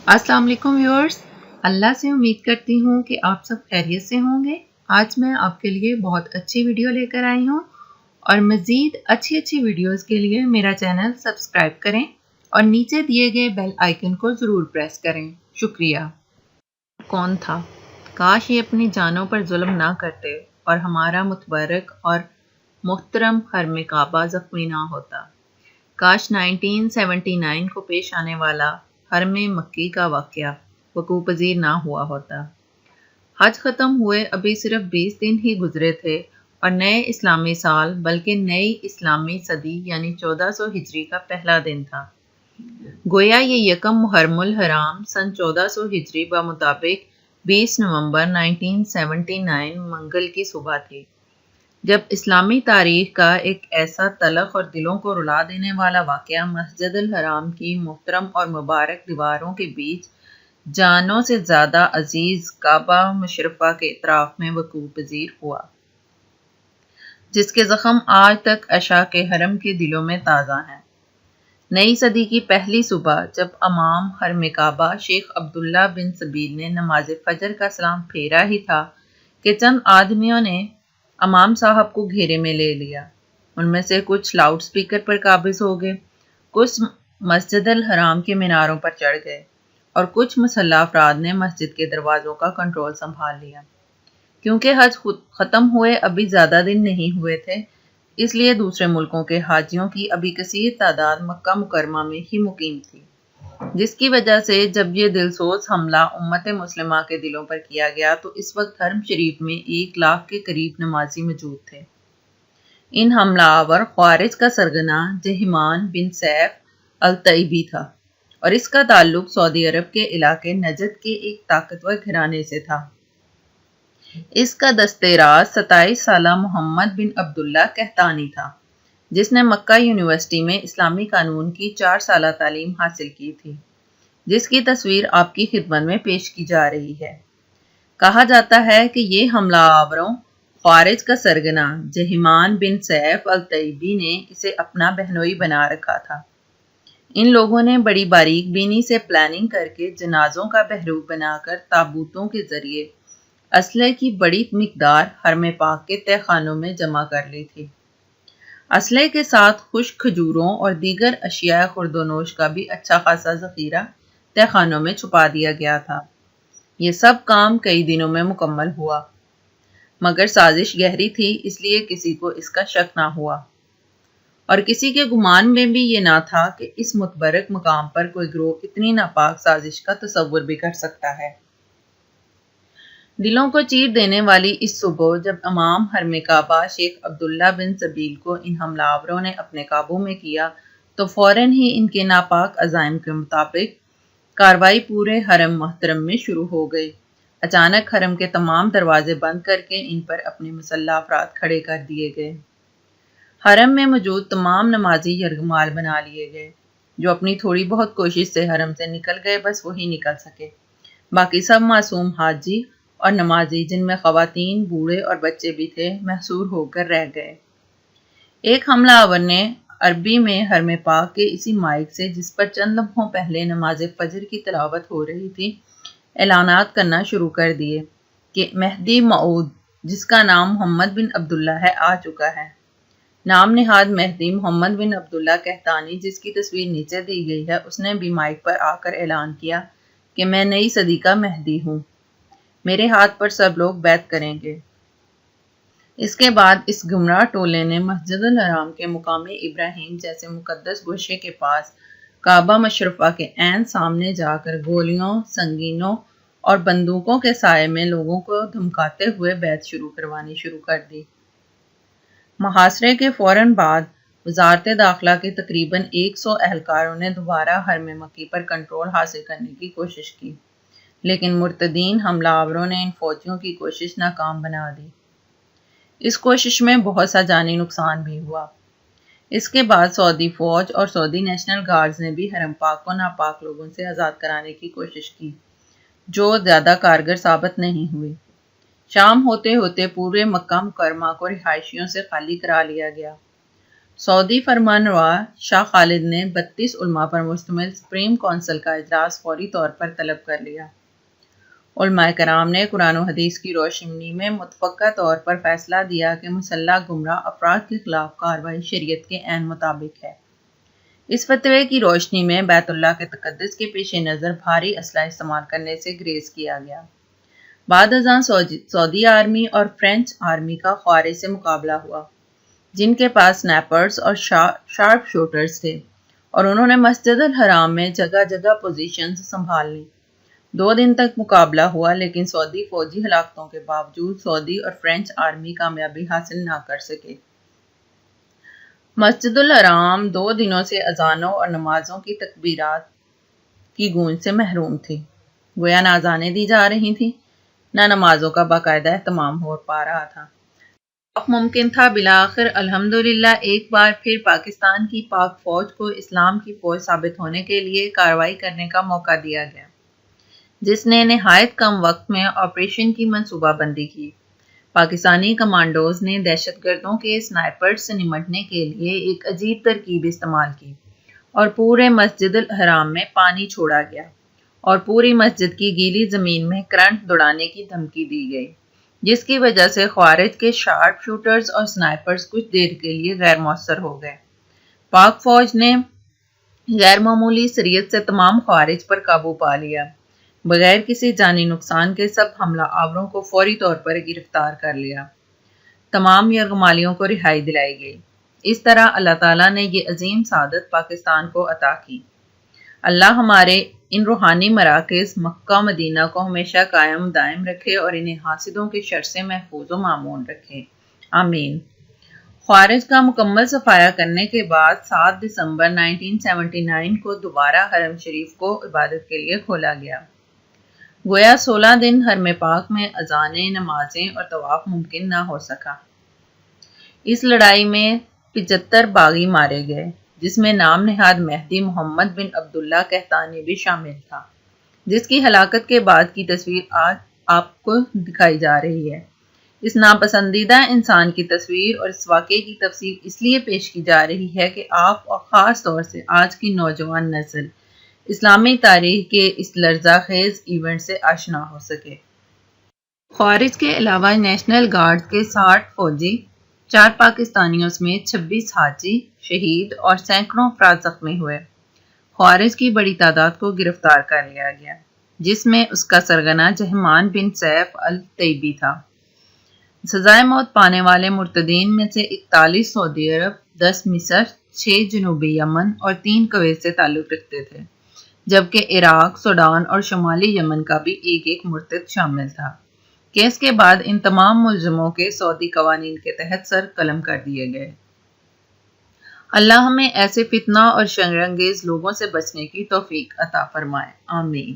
अस्सलाम वालेकुम व्यूअर्स। अल्लाह से उम्मीद करती हूँ कि आप सब खैरियत से होंगे। आज मैं आपके लिए बहुत अच्छी वीडियो लेकर आई हूँ और मज़ीद अच्छी वीडियोस के लिए मेरा चैनल सब्सक्राइब करें और नीचे दिए गए बेल आइकन को ज़रूर प्रेस करें। शुक्रिया। कौन था? काश ये अपनी जानों पर जुल्म ना करते और हमारा मुतबरक और मुहतरम हरम काबा ज़ख्मी ना होता। काश 1979 को पेश आने वाला हरम मक्की का वाक़या वक़ूअ पज़ीर ना हुआ होता। हज ख़त्म हुए अभी सिर्फ 20 दिन ही गुजरे थे और नए इस्लामी साल बल्कि नई इस्लामी सदी यानी 1400 हिजरी का पहला दिन था। गोया ये यकम मुहर्रमुल हराम सन 1400 हिजरी ब मुताबिक 20 नवंबर 1979 मंगल की सुबह थी, जब इस्लामी तारीख का एक ऐसा तलख और दिलों को रुला देने वाला वाक़या मस्जिदुल हराम की मुहतरम और मुबारक दीवारों के बीच जानों से ज़्यादा अजीज़ काबा मुशर्रफा के इतराफ़ में वक़ूअ पज़ीर हुआ, जिसके ज़ख्म आज तक अशा के हरम के दिलों में ताज़ा हैं। नई सदी की पहली सुबह जब इमाम हरम काबा शेख अब्दुल्ला बिन सबील ने नमाज फजर का सलाम फेरा ही था कि चंद आदमियों ने इमाम साहब को घेरे में ले लिया। उनमें से कुछ लाउड स्पीकर पर काबिज हो गए, कुछ मस्जिदुल हराम के मीनारों पर चढ़ गए और कुछ मुसल्ला अफराद ने मस्जिद के दरवाज़ों का कंट्रोल संभाल लिया। क्योंकि हज ख़त्म हुए अभी ज़्यादा दिन नहीं हुए थे, इसलिए दूसरे मुल्कों के हाजियों की अभी कसीर तादाद मक्का मुकरमा में ही मुकीम थी, जिसकी वजह से जब ये दिलसोज हमला उम्मत मुस्लिमा के दिलों पर किया गया तो इस वक्त हरम शरीफ में 1 लाख के करीब नमाजी मौजूद थे। इन हमलावर ख्वारिज का सरगना जहिमान बिन सैफ अल तईबी था और इसका ताल्लुक सऊदी अरब के इलाके नजद के एक ताकतवर घराने से था। इसका दस्तेराज 27 साला मोहम्मद बिन अब्दुल्ला कहतानी था, जिसने मक्का यूनिवर्सिटी में इस्लामी कानून की 4 साला तालीम हासिल की थी, जिसकी तस्वीर आपकी खिदमत में पेश की जा रही है। कहा जाता है कि ये हमलावरों ख्वारिज का सरगना जहिमान बिन सैफ अल तईबी ने इसे अपना बहनोई बना रखा था। इन लोगों ने बड़ी बारीक बीनी से प्लानिंग करके जनाजों का बहरूप बनाकर ताबूतों के जरिए असले की बड़ी मिकदार हरम पाक के तहखानों में जमा कर ली थी। असले के साथ खुश्क खजूरों और दीगर अशिया खुर्दोनोश का भी अच्छा खासा ज़ख़ीरा तहखानों में छुपा दिया गया था। ये सब काम कई दिनों में मुकम्मल हुआ, मगर साजिश गहरी थी, इसलिए किसी को इसका शक ना हुआ और किसी के गुमान में भी ये ना था कि इस मुतबरक मकाम पर कोई गिरोह इतनी नापाक साजिश का तसव्वुर भी कर सकता है। दिलों को चीर देने वाली इस सुबह जब इमाम हरम काबा शेख अब्दुल्ला बिन सबील को इन हमलावरों ने अपने काबू में किया तो फौरन ही इनके नापाक अज़ाइम के मुताबिक कार्रवाई पूरे हरम मोहतरम में शुरू हो गई। अचानक हरम के तमाम दरवाजे बंद करके इन पर अपने मुसल्ला अफराद खड़े कर दिए गए। हरम में मौजूद तमाम नमाजी यरगमाल बना लिए गए। जो अपनी थोड़ी बहुत कोशिश से हरम से निकल गए, बस वही निकल सके। बाकी सब मासूम हाजी और नमाजी, जिनमें ख़वातीन, बूढ़े और बच्चे भी थे, महसूर होकर रह गए। एक हमलावर ने अरबी में हरम पाक के इसी माइक से, जिस पर चंद लम्हों पहले नमाज फजर की तिलावत हो रही थी, ऐलानात करना शुरू कर दिए कि मेहदी मऊद, जिसका नाम मोहम्मद बिन अब्दुल्ला है, आ चुका है। नाम निहाद मेहदी मोहम्मद बिन अब्दुल्ला कहतानी, जिसकी तस्वीर नीचे दी गई है, उसने भी माइक पर आकर ऐलान किया कि मैं नई सदी का मेहदी हूँ, मेरे हाथ पर सब लोग बैत करेंगे। इसके बाद इस गुमराह टोले ने मस्जिदुल हराम के मुकामे इब्राहिम जैसे मुकद्दस गोशे के पास काबा मुशर्रफा के ऐन सामने जाकर गोलियों, संगीनों और बंदूकों के साये में लोगों को धमकाते हुए बैत करवानी शुरू कर दी। मुहासरे के फौरन बाद वजारत दाखिला के तकरीबन 100 एहलकारों ने दोबारा हरम मक्की पर कंट्रोल हासिल करने की कोशिश की, लेकिन मुर्तदीन हमलावरों ने इन फौजियों की कोशिश नाकाम बना दी। इस कोशिश में बहुत सा जानी नुकसान भी हुआ। इसके बाद सऊदी फौज और सऊदी नेशनल गार्ड्स ने भी हरम पाक को नापाक लोगों से आज़ाद कराने की कोशिश की, जो ज़्यादा कारगर साबित नहीं हुई। शाम होते होते पूरे मक्का मुकरमा को रिहायशियों से खाली करा लिया गया। سعودی فرمانروا شاہ خالد نے 32 علماء پر مشتمل سپریم کونسل کا اجلاس فوری طور پر طلب کر لیا۔ علماء کرام نے قرآن و حدیث کی روشنی میں متفقہ طور پر فیصلہ دیا کہ مسلح گمراہ افراد کے خلاف کارروائی شریعت کے عین مطابق ہے۔ اس فتوے کی روشنی میں بیت اللہ کے تقدس کے پیش نظر بھاری اسلحہ استعمال کرنے سے گریز کیا گیا۔ بعد ازاں سعودی آرمی اور فرینچ آرمی کا خوارج سے مقابلہ ہوا، جن کے پاس سنائپرز اور شارپ شوٹرز تھے، اور انہوں نے مسجد الحرام میں جگہ جگہ پوزیشنز سنبھال لیں۔ 2 دن تک مقابلہ ہوا، لیکن سعودی فوجی ہلاکتوں کے باوجود سعودی اور فرینچ آرمی کامیابی حاصل نہ کر سکے۔ مسجد الحرام 2 دنوں سے اذانوں اور نمازوں کی تکبیرات کی گونج سے محروم تھی۔ گویا نہ اذانیں دی جا رہی تھیں، نہ نمازوں کا باقاعدہ اہتمام ہو پا رہا تھا۔ ممکن تھا بالآخر الحمدللہ ایک بار پھر پاکستان کی پاک فوج کو اسلام کی فوج ثابت ہونے کے لیے کارروائی کرنے کا موقع دیا گیا، جس نے نہایت کم وقت میں آپریشن کی منصوبہ بندی کی۔ پاکستانی کمانڈوز نے دہشت گردوں کے سنائپرز سے نمٹنے کے لیے ایک عجیب ترکیب استعمال کی، اور پورے مسجد الحرام میں پانی چھوڑا گیا، اور پوری مسجد کی گیلی زمین میں کرنٹ دوڑانے کی دھمکی دی گئی، جس کی وجہ سے خوارج کے شارپ شوٹرز اور سنائپرز کچھ دیر کے لیے غیر مؤثر ہو گئے۔ پاک فوج نے غیر معمولی سریت سے تمام خوارج پر قابو پا لیا۔ بغیر کسی جانی نقصان کے سب حملہ آوروں کو فوری طور پر گرفتار کر لیا۔ تمام یرغمالیوں کو رہائی دلائی گئی۔ اس طرح اللہ تعالیٰ نے یہ عظیم سعادت پاکستان کو عطا کی۔ اللہ ہمارے ان روحانی مراکز مکہ مدینہ کو ہمیشہ قائم دائم رکھے اور انہیں حاسدوں کے شر سے محفوظ و مامون رکھے، آمین۔ خوارج کا مکمل صفایا کرنے کے بعد 7 دسمبر 1979 کو دوبارہ حرم شریف کو عبادت کے لیے کھولا گیا۔ گویا 16 دن حرم پاک میں اذانیں، نمازیں اور طواف ممکن نہ ہو سکا۔ اس لڑائی میں 75 باغی مارے گئے، جس میں نام نہاد مہدی محمد بن عبداللہ قحطانی بھی شامل تھا، جس کی ہلاکت کے بعد کی تصویر آج آپ کو دکھائی جا رہی ہے۔ اس ناپسندیدہ انسان کی تصویر اور اس واقعے کی تفصیل اس لیے پیش کی جا رہی ہے کہ آپ اور خاص طور سے آج کی نوجوان نسل اسلامی تاریخ کے اس لرزہ خیز ایونٹ سے آشنا ہو سکے۔ خوارج کے علاوہ نیشنل گارڈ کے 60 فوجی، 4 پاکستانیوں سمیت 26 حاجی شہید اور سینکڑوں افراد زخمی ہوئے۔ خوارج کی بڑی تعداد کو گرفتار کر لیا گیا، جس میں اس کا سرغنہ جہمان بن سیف الطیبی تھا۔ سزائے موت پانے والے مرتدین میں سے 41 سعودی عرب، 10 مصر، 6 جنوبی یمن اور 3 کویت سے تعلق رکھتے تھے، جبکہ عراق، سوڈان اور شمالی یمن کا بھی ایک مرتد شامل تھا۔ کیس کے بعد ان تمام ملزموں کے سعودی قوانین کے تحت سر قلم کر دیے گئے۔ اللہ ہمیں ایسے فتنہ اور شر انگیز لوگوں سے بچنے کی توفیق عطا فرمائے، آمین۔